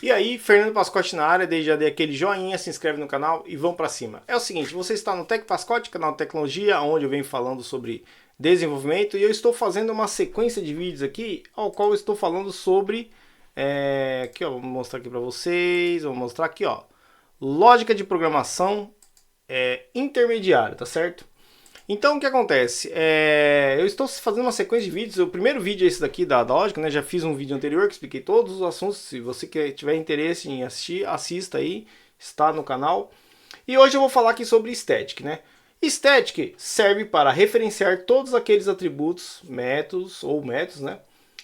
E aí, Fernando Pascotti na área, desde já dei aquele joinha, se inscreve no canal e vão para cima. É o seguinte, você está no Tec Pascotti, canal de tecnologia, onde eu venho falando sobre desenvolvimento, e eu estou fazendo uma sequência de vídeos aqui, ao qual eu estou falando sobre, aqui ó, vou mostrar aqui para vocês, vou mostrar aqui ó, lógica de programação intermediária, tá certo? Então o que acontece? Eu estou fazendo uma sequência de vídeos. O primeiro vídeo é esse daqui da lógica, né? Já fiz um vídeo anterior que expliquei todos os assuntos. Se você tiver interesse em assistir, assista aí, está no canal. E hoje eu vou falar aqui sobre static, né? Static serve para referenciar todos aqueles atributos, métodos, né?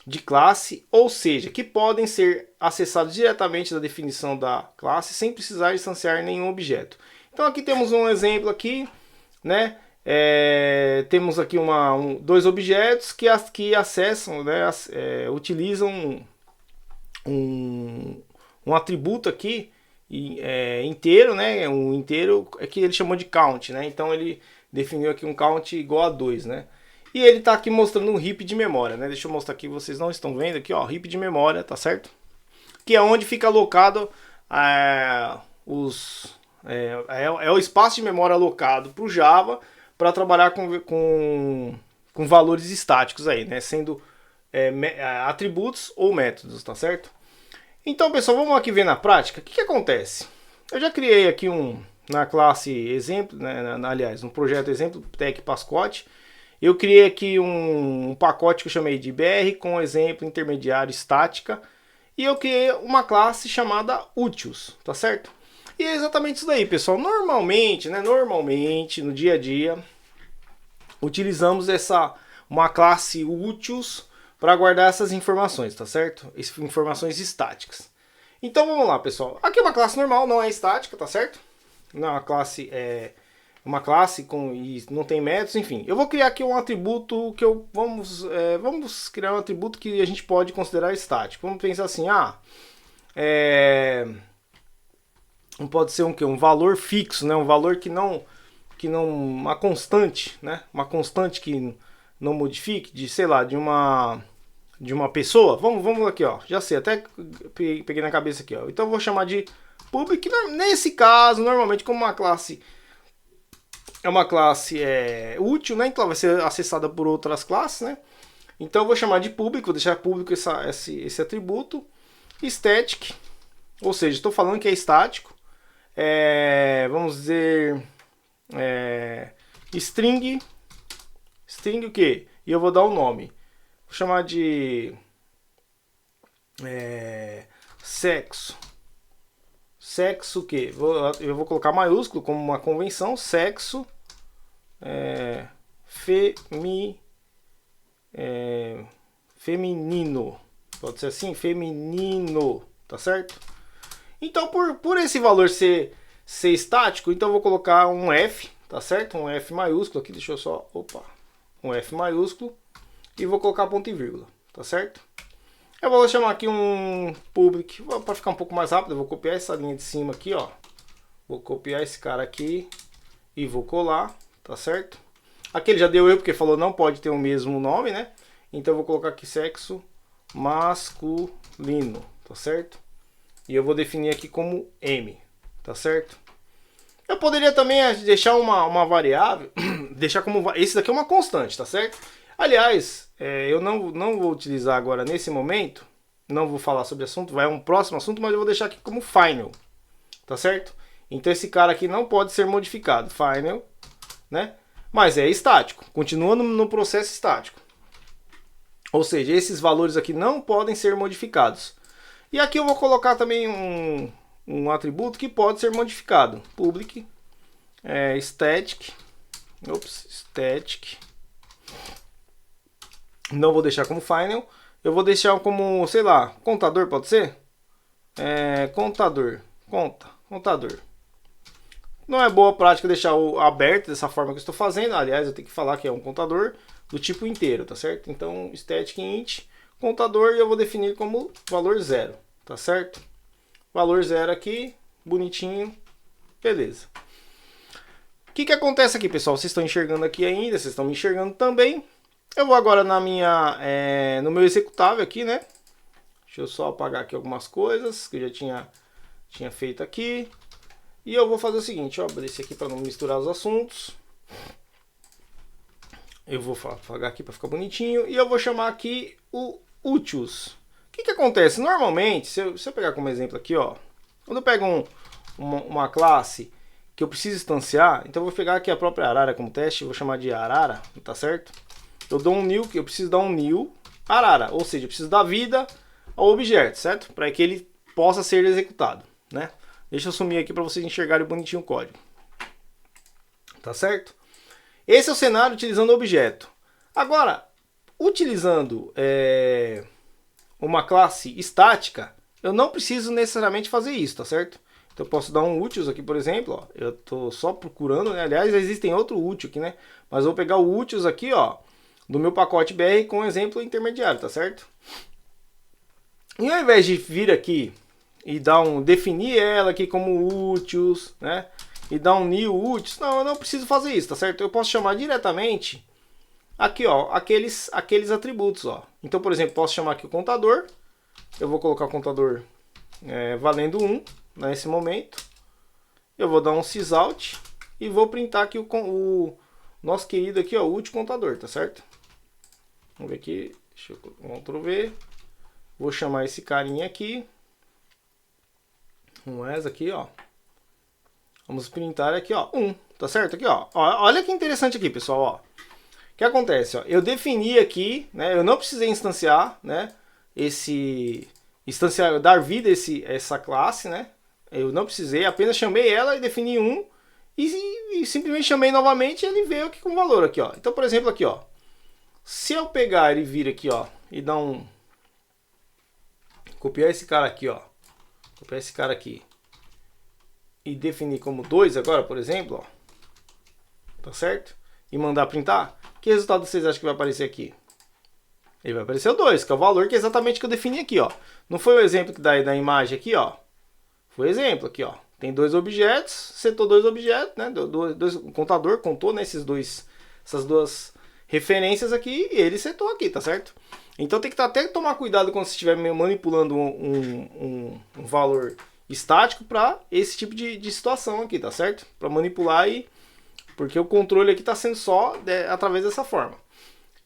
De classe, ou seja, que podem ser acessados diretamente da definição da classe sem precisar instanciar nenhum objeto. Então aqui temos um exemplo aqui, né? Temos aqui dois objetos que acessam, né, utilizam um atributo aqui inteiro, né, um inteiro que ele chamou de count, né, então ele definiu aqui um count igual a 2, né, e ele está aqui mostrando um heap de memória, né, deixa eu mostrar aqui, vocês não estão vendo aqui, ó, heap de memória, tá certo? Que é onde fica alocado o espaço de memória alocado para o Java, para trabalhar com valores estáticos aí, né? Sendo atributos ou métodos, tá certo? Então, pessoal, vamos aqui ver na prática. O que acontece? Eu já criei aqui na classe exemplo, né? Aliás, um projeto exemplo, Tec Pascotti. Eu criei aqui um pacote que eu chamei de BR com exemplo intermediário estática. E eu criei uma classe chamada Úteis, tá certo? E é exatamente isso daí, pessoal. Normalmente, no dia a dia, utilizamos uma classe úteis para guardar essas informações, tá certo? Informações estáticas. Então vamos lá, pessoal. Aqui é uma classe normal, não é estática, tá certo? Não, a classe uma classe e não tem métodos, enfim. Eu vou criar aqui um atributo que vamos criar um atributo que a gente pode considerar estático. Vamos pensar assim, não pode ser um valor fixo, né? Um valor que não uma constante, né? Uma constante que não modifique, sei lá, de uma pessoa. Vamos aqui, ó. Já sei, até peguei na cabeça aqui, ó. Então eu vou chamar de public. Nesse caso, normalmente como uma classe útil, né? Então vai ser acessada por outras classes, né? Então eu vou chamar de public, vou deixar público esse atributo. Static, ou seja, estou falando que é estático. Vamos dizer string o que? E eu vou dar um nome. Vou chamar de sexo. Sexo o que? Eu vou colocar maiúsculo como uma convenção. Sexo feminino. Pode ser assim? Feminino. Tá certo? Então, por esse valor ser estático, então eu vou colocar um F, tá certo? Um F maiúsculo aqui, deixa eu só, um F maiúsculo, e vou colocar ponto e vírgula, tá certo? Eu vou chamar aqui um public, para ficar um pouco mais rápido, eu vou copiar essa linha de cima aqui, ó. Vou copiar esse cara aqui e vou colar, tá certo? Aqui ele já deu erro porque falou não pode ter o mesmo nome, né? Então eu vou colocar aqui sexo masculino, tá certo? E eu vou definir aqui como M, tá certo? Eu poderia também deixar uma variável, deixar como... Esse daqui é uma constante, tá certo? Aliás, eu não vou utilizar agora nesse momento, não vou falar sobre assunto, vai um próximo assunto, mas eu vou deixar aqui como final, tá certo? Então esse cara aqui não pode ser modificado, final, né? Mas é estático, continua no processo estático. Ou seja, esses valores aqui não podem ser modificados. E aqui eu vou colocar também um atributo que pode ser modificado. Public static. Static. Não vou deixar como final. Eu vou deixar como, sei lá, contador, pode ser? Contador. Contador. Não é boa prática deixar aberto dessa forma que eu estou fazendo. Aliás, eu tenho que falar que é um contador do tipo inteiro, tá certo? Então, static int, contador, e eu vou definir como valor 0, tá certo? Valor 0 aqui, bonitinho, beleza. O que acontece aqui, pessoal? Vocês estão enxergando aqui ainda, vocês estão me enxergando também. Eu vou agora no meu executável aqui, né? Deixa Deixa eu só apagar aqui algumas coisas que eu já tinha feito aqui. E eu vou fazer o seguinte, ó, abrir esse aqui para não misturar os assuntos. Eu vou apagar aqui para ficar bonitinho. E eu vou chamar aqui o úteis. O que acontece? Normalmente, se eu pegar como exemplo aqui, ó, quando eu pego uma classe que eu preciso instanciar, então eu vou pegar aqui a própria arara como teste, vou chamar de arara, tá certo? Eu dou um new, eu preciso dar um new arara, ou seja, eu preciso dar vida ao objeto, certo? Para que ele possa ser executado, né? Deixa eu sumir aqui para vocês enxergarem bonitinho o código. Tá certo? Esse é o cenário utilizando o objeto. Agora, utilizando uma classe estática, eu não preciso necessariamente fazer isso, tá certo? Então eu posso dar um úteis aqui, por exemplo, ó, eu estou só procurando, né? Aliás, existem outro útil aqui, né? Mas eu vou pegar o úteis aqui, ó, do meu pacote BR com exemplo intermediário, tá certo? E ao invés de vir aqui e definir ela aqui como úteis, né? E dar um new úteis, não, eu não preciso fazer isso, tá certo? Eu posso chamar diretamente aqui, ó, aqueles atributos, ó. Então, por exemplo, posso chamar aqui o contador. Eu vou colocar o contador valendo 1 nesse momento. Eu vou dar um sysout e vou printar aqui o nosso querido aqui, ó, o útil contador, tá certo? Vamos ver aqui, deixa eu Ctrl V. Vou chamar esse carinha aqui. Um ES aqui, ó. Vamos printar aqui, ó, 1, tá certo? Aqui, ó. Olha que interessante aqui, pessoal, ó. O que acontece, ó? Eu defini aqui, né? Eu não precisei instanciar, né? Dar vida a essa classe, né? Eu não precisei, apenas chamei ela e defini 1 e simplesmente chamei novamente e ele veio aqui com o valor aqui, ó. Então, por exemplo, aqui, ó. Se eu pegar e vir aqui, ó, e dar copiar esse cara aqui, ó. Copiar esse cara aqui. E definir como 2 agora, por exemplo, ó. Tá certo? E mandar printar. Que resultado vocês acham que vai aparecer aqui? Ele vai aparecer o 2, que é o valor que é exatamente o que eu defini aqui, ó. Não foi o exemplo que da imagem aqui, ó. Foi o exemplo aqui, ó. Tem dois objetos, setou dois objetos, né? O contador contou, né, essas duas referências aqui e ele setou aqui, tá certo? Então tem que até tomar cuidado quando você estiver manipulando um valor estático para esse tipo de situação aqui, tá certo? Para manipular aí, porque o controle aqui está sendo só através dessa forma.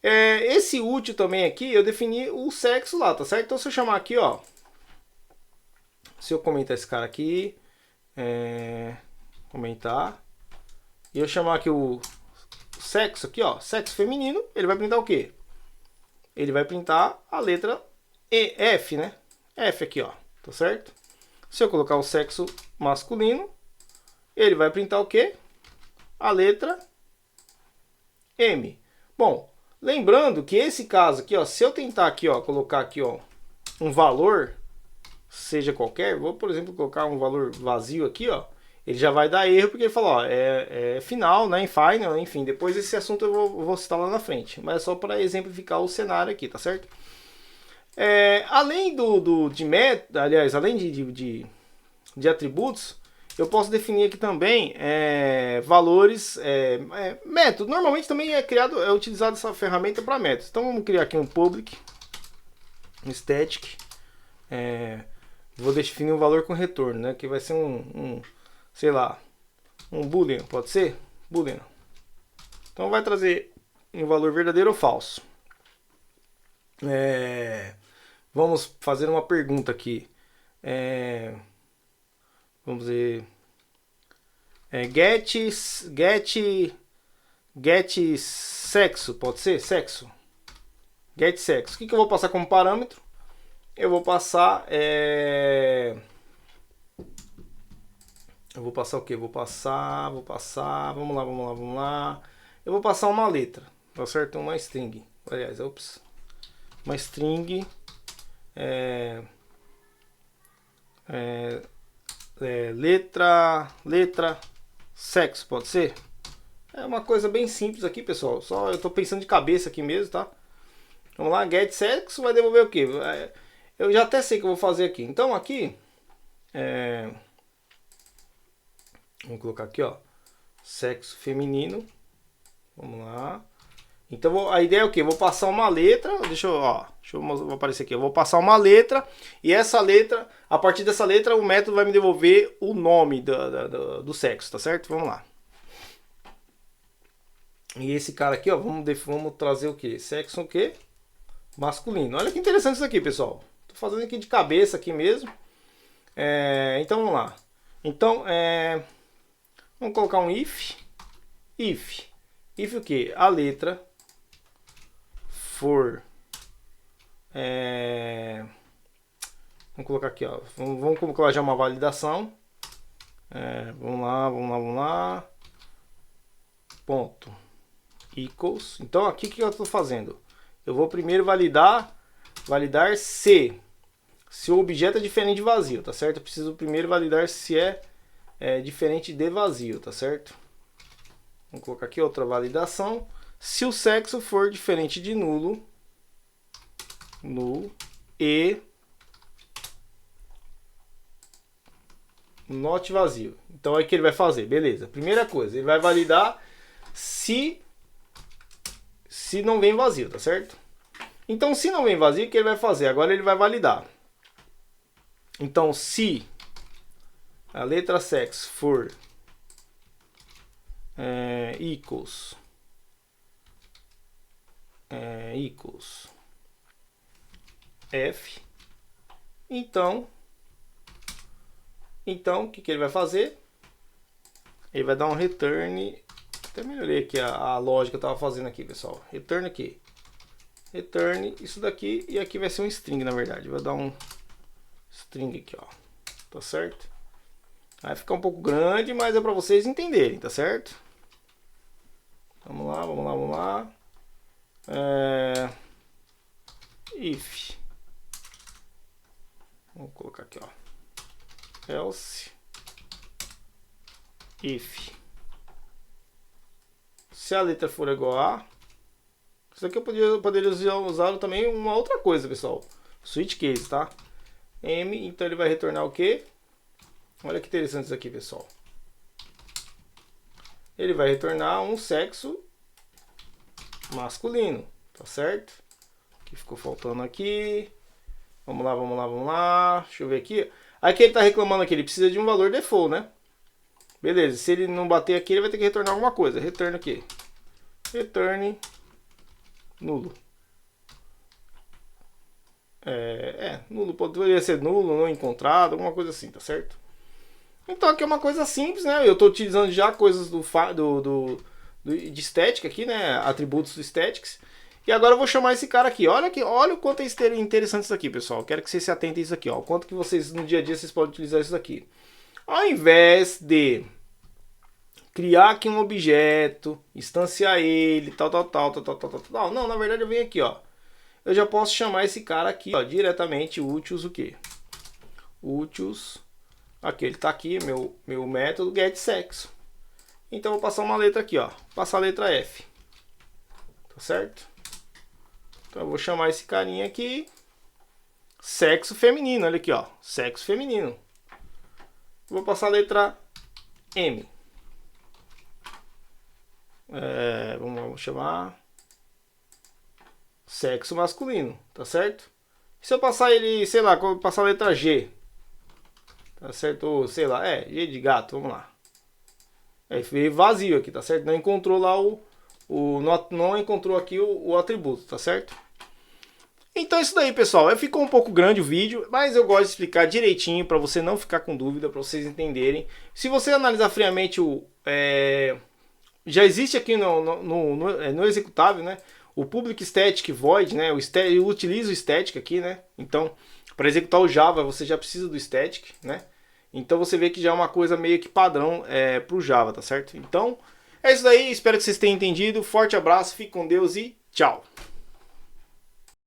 Esse útil também aqui, eu defini o sexo lá, tá certo? Então se eu chamar aqui, ó, se eu comentar esse cara aqui, comentar, e eu chamar aqui o sexo aqui, ó, sexo feminino, ele vai printar o quê? Ele vai printar a letra F, né? F aqui, ó, tá certo? Se eu colocar o sexo masculino, ele vai printar o quê? A letra M. Bom, lembrando que esse caso aqui, ó, se eu tentar aqui, ó, colocar aqui, ó, um valor, seja qualquer, vou, por exemplo, colocar um valor vazio aqui, ó, ele já vai dar erro porque ele falou, ó, é final, né, em final, enfim, depois esse assunto eu vou citar lá na frente, mas é só para exemplificar o cenário aqui, tá certo? Além de método, aliás, além de atributos, eu posso definir aqui também valores, método. Normalmente também é utilizado essa ferramenta para métodos. Então vamos criar aqui um public, um static, vou definir um valor com retorno, né? Que vai ser sei lá, um boolean, pode ser? Boolean. Então vai trazer um valor verdadeiro ou falso. Vamos fazer uma pergunta aqui. Vamos ver. Get sexo, pode ser? Sexo. Get sexo. O que eu vou passar como parâmetro? Eu vou passar. Eu vou passar o que? Vou passar. Vamos lá. Eu vou passar uma letra. Tá certo? Uma string. Aliás, ops. Uma string. Letra sexo, pode ser? É uma coisa bem simples aqui, pessoal. Só eu tô pensando de cabeça aqui mesmo, tá? Vamos lá, get sexo vai devolver o quê? Eu já até sei o que eu vou fazer aqui. Então aqui, vamos colocar aqui, ó, sexo feminino. Vamos lá. Então a ideia é o que? Eu vou passar uma letra, vou aparecer aqui. Eu vou passar uma letra e essa letra, a partir dessa letra, o método vai me devolver o nome do sexo, tá certo? Vamos lá. E esse cara aqui, ó, vamos trazer o que? Sexo o quê? Masculino. Olha que interessante isso aqui, pessoal. Tô fazendo aqui de cabeça aqui mesmo. Então vamos lá. Então vamos colocar um if. If o que? A letra for vamos colocar aqui, ó. Vamos colocar já uma validação. Vamos lá. Ponto. Equals. Então aqui o que eu estou fazendo? Eu vou primeiro validar se o objeto é diferente de vazio, tá certo? Eu preciso primeiro validar se é diferente de vazio, tá certo? Vamos colocar aqui outra validação. Se o sexo for diferente de nulo e not vazio. Então é o que ele vai fazer, beleza. Primeira coisa, ele vai validar se não vem vazio, tá certo? Então se não vem vazio, o que ele vai fazer? Agora ele vai validar. Então se a letra sex for equals F, então o que ele vai fazer? Ele vai dar um return. Até melhorei aqui a lógica que eu estava fazendo aqui, pessoal. Return aqui. Return isso daqui e aqui vai ser um string, na verdade. Vai dar um string aqui, ó. Tá certo? Vai ficar um pouco grande, mas é para vocês entenderem, tá certo? Vamos lá. If. Vamos colocar aqui, ó. Else. If. Se a letra for igual a... Isso aqui eu poderia usar também uma outra coisa, pessoal. Switch case, tá? M, então ele vai retornar o quê? Olha que interessante isso aqui, pessoal. Ele vai retornar um sexo masculino, tá certo? O que ficou faltando aqui? Vamos lá. Deixa eu ver aqui. Aqui ele está reclamando aqui, ele precisa de um valor default, né? Beleza, se ele não bater aqui, ele vai ter que retornar alguma coisa. Return aqui. Return nulo. Nulo poderia ser nulo, não encontrado, alguma coisa assim, tá certo? Então aqui é uma coisa simples, né? Eu estou utilizando já coisas de estética aqui, né? Atributos do statics. E agora eu vou chamar esse cara aqui. Olha o quanto é interessante isso aqui, pessoal. Quero que vocês se atentem a isso aqui, ó. O quanto que vocês no dia a dia vocês podem utilizar isso daqui. Ao invés de criar aqui um objeto, instanciar ele, tal. Não, na verdade eu venho aqui, ó. Eu já posso chamar esse cara aqui, ó, diretamente utils o quê? Utils. Aqui, ele tá aqui, meu método getSexo. Então eu vou passar uma letra aqui, ó. Passar a letra F. Tá certo? Então eu vou chamar esse carinha aqui. Sexo feminino, olha aqui, ó. Sexo feminino. Vou passar a letra M. Vamos chamar sexo masculino, tá certo? E se eu passar ele, sei lá, passar a letra G, tá certo? Ou, sei lá, G de gato, vamos lá. Veio vazio aqui, tá certo? Não encontrou lá não encontrou aqui o atributo, tá certo? Então é isso daí, pessoal. Ficou um pouco grande o vídeo, mas eu gosto de explicar direitinho para você não ficar com dúvida, para vocês entenderem. Se você analisar friamente já existe aqui no executável, né? O public static void, né? Eu utilizo o static aqui, né? Então, para executar o Java, você já precisa do static, né? Então você vê que já é uma coisa meio que padrão para o Java, tá certo? Então, é isso daí. Espero que vocês tenham entendido. Forte abraço, fique com Deus e tchau!